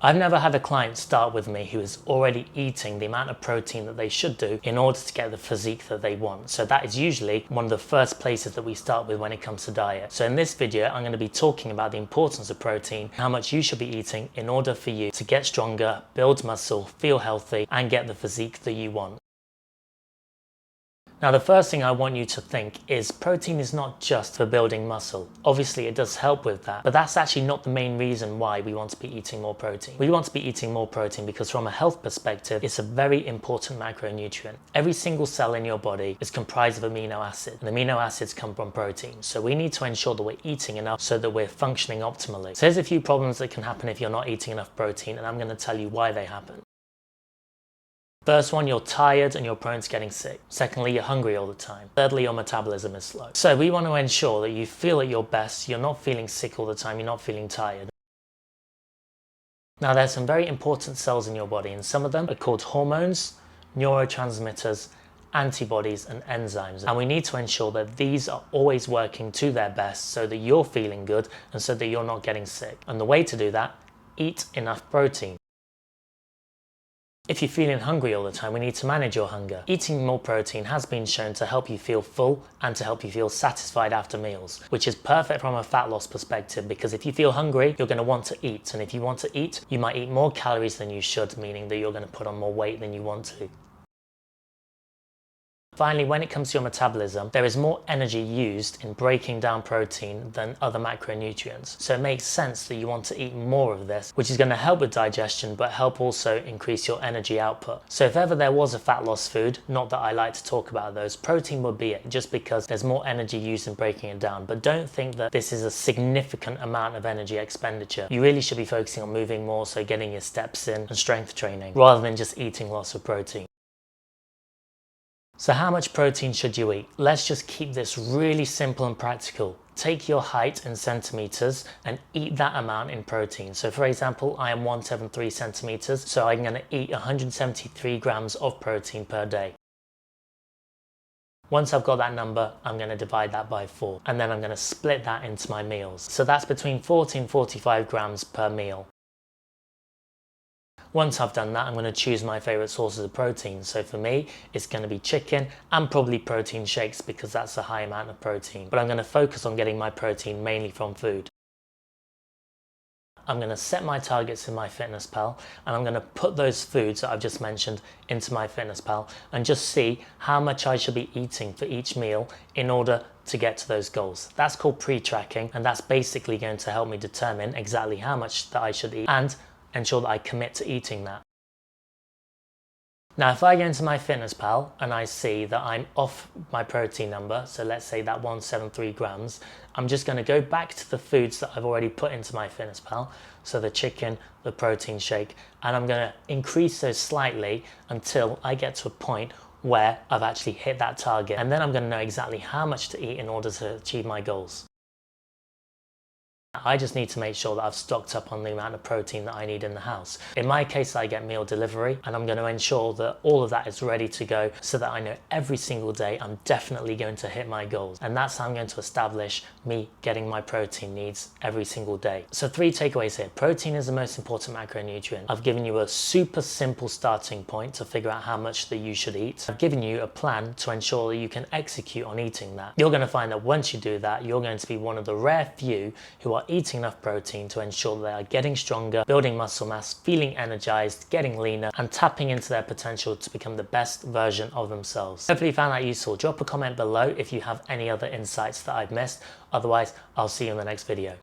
I've never had a client start with me who is already eating the amount of protein that they should do in order to get the physique that they want. So that is usually one of the first places that we start with when it comes to diet. So in this video, I'm going to be talking about the importance of protein, how much you should be eating in order for you to get stronger, build muscle, feel healthy, and get the physique that you want. Now, the first thing I want you to think is protein is not just for building muscle. Obviously, it does help with that, but that's actually not the main reason why we want to be eating more protein. We want to be eating more protein because from a health perspective, it's a very important macronutrient. Every single cell in your body is comprised of amino acids, and amino acids come from protein. So we need to ensure that we're eating enough so that we're functioning optimally. So there's a few problems that can happen if you're not eating enough protein, and I'm going to tell you why they happen. First one, you're tired and you're prone to getting sick. Secondly, you're hungry all the time. Thirdly, your metabolism is slow. So we want to ensure that you feel at your best, you're not feeling sick all the time, you're not feeling tired. Now, there's some very important cells in your body, and some of them are called hormones, neurotransmitters, antibodies, and enzymes. And we need to ensure that these are always working to their best so that you're feeling good and so that you're not getting sick. And the way to do that, eat enough protein. If you're feeling hungry all the time, we need to manage your hunger. Eating more protein has been shown to help you feel full and to help you feel satisfied after meals, which is perfect from a fat loss perspective, because if you feel hungry, you're going to want to eat. And if you want to eat, you might eat more calories than you should, meaning that you're going to put on more weight than you want to. Finally, when it comes to your metabolism, there is more energy used in breaking down protein than other macronutrients. So it makes sense that you want to eat more of this, which is going to help with digestion, but help also increase your energy output. So if ever there was a fat loss food, not that I like to talk about those, protein would be it, just because there's more energy used in breaking it down. But don't think that this is a significant amount of energy expenditure. You really should be focusing on moving more, so getting your steps in and strength training, rather than just eating lots of protein. So how much protein should you eat? Let's just keep this really simple and practical. Take your height in centimeters and eat that amount in protein. So for example, I am 173 centimeters, so I'm going to eat 173 grams of protein per day. Once I've got that number, I'm going to divide that by 4, and then I'm going to split that into my meals. So that's between 40 and 45 grams per meal. Once I've done that, I'm going to choose my favorite sources of protein. So for me, it's going to be chicken and probably protein shakes, because that's a high amount of protein. But I'm going to focus on getting my protein mainly from food. I'm going to set my targets in MyFitnessPal, and I'm going to put those foods that I've just mentioned into MyFitnessPal and just see how much I should be eating for each meal in order to get to those goals. That's called pre-tracking, and that's basically going to help me determine exactly how much that I should eat and ensure that I commit to eating that. Now, if I go into MyFitnessPal and I see that I'm off my protein number, so let's say that 173 grams, I'm just going to go back to the foods that I've already put into MyFitnessPal, so the chicken, the protein shake, and I'm going to increase those slightly until I get to a point where I've actually hit that target, and then I'm going to know exactly how much to eat in order to achieve my goals. I just need to make sure that I've stocked up on the amount of protein that I need in the house. In my case, I get meal delivery, and I'm going to ensure that all of that is ready to go so that I know every single day I'm definitely going to hit my goals. And that's how I'm going to establish me getting my protein needs every single day. So 3 takeaways here. Protein is the most important macronutrient. I've given you a super simple starting point to figure out how much that you should eat. I've given you a plan to ensure that you can execute on eating that. You're going to find that once you do that, you're going to be one of the rare few who are eating enough protein to ensure that they are getting stronger, building muscle mass, feeling energized, getting leaner, and tapping into their potential to become the best version of themselves. Hopefully you found that useful. Drop a comment below if you have any other insights that I've missed. Otherwise, I'll see you in the next video.